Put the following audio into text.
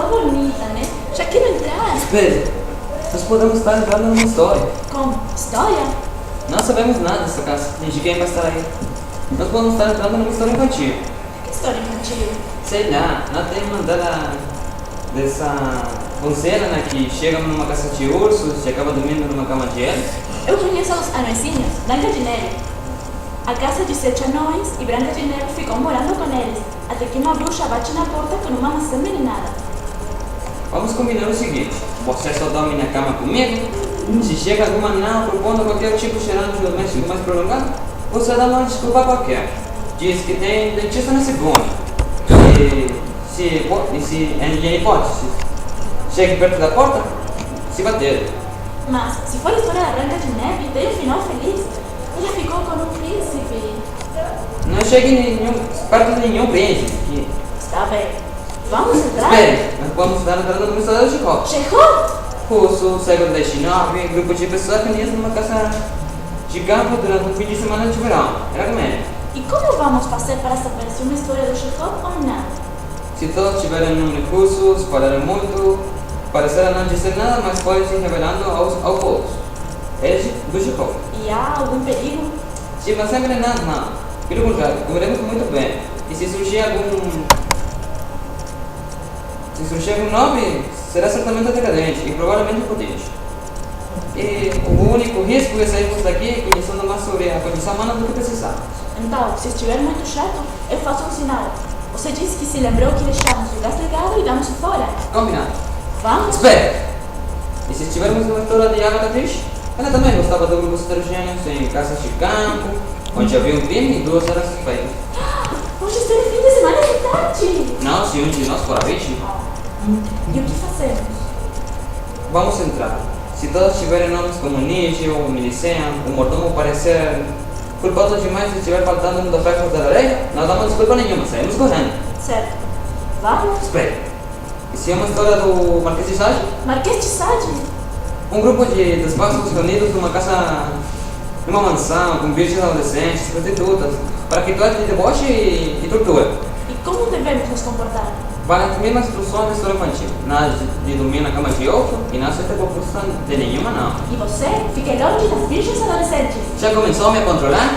tão bonita, né? Já quero entrar. Espere, nós podemos estar entrando numa história. Como? História? Não sabemos nada dessa casa, nem de quem vai estar aí. Nós podemos estar entrando numa história infantil. Que história infantil? Sei lá, não tem uma dessa bonzeira, né, que chega numa casa de ursos e acaba dormindo numa cama de eles. Eu conheço os anõezinhos, Branca de Neve. A casa de 7 anões e Branca de Neve ficou morando com eles, até que uma bruxa bate na porta com uma maçã envenenada. Vamos combinar o seguinte: você só dorme na cama comigo. Se chega alguma não propondo qualquer tipo de cheirando doméstico mais prolongado, você dá uma desculpa qualquer. Diz que tem dentista na segunda. E se em hipótese, chegue perto da porta, se bater. Mas, se for a história da Branca de Neve, tem um final feliz. Ela ficou com um príncipe. Não chegue perto de nenhum príncipe. Está bem. Vamos entrar? Espere, nós vamos estar entrando no mistério de Chekhov. Chekhov? Russo, século XIX, grupo de pessoas reunidas numa casa de campo durante um fim de semana de verão. Era como é. E como vamos fazer para saber se uma história do Chekhov ou não? Se todos tiverem nomes russos, falarem muito, parecerá não dizer nada, mas podem se revelando aos poucos. É do Chekhov. E há algum perigo? Se você envenenar, não. Pelo contrário, comeremos muito bem. E se surgir algum nome, será certamente decadente e provavelmente potente. E o único risco é sairmos daqui conhecendo mais sobre a condição humana do que precisamos. Então, se estiver muito chato, eu faço um sinal. Você disse que se lembrou que deixamos o gás ligado e damos fora. Combinado. Vamos? Espere! E se estivermos numa história de Agatha Christie, ela também gostava de grupos heterogêneos em casas de campo, onde havia um crime e duas eram suspeitas. Hoje será fim de semana de tarde. Não, se um de nós for a vítima. E o que fazemos? Vamos entrar. Se todos tiverem nomes como Nígio, Milicen, o mordomo parecer culpado demais e estiver faltando um dos fracos da areia, não damos desculpa nenhuma, saímos correndo. Certo. Vamos? Espere. E se é uma história do Marquês de Sade? Marquês de Sade? Um grupo de despaços reunidos numa mansão, com virgens adolescentes, prostitutas, para que de deboche e tortura. E como devemos nos comportar? Vale as mesmas instruções da história infantil. Nada de dormir na cama de outro e não aceita proposição de nenhuma, não. E você? Fique longe das virgens adolescentes. Já começou a me controlar?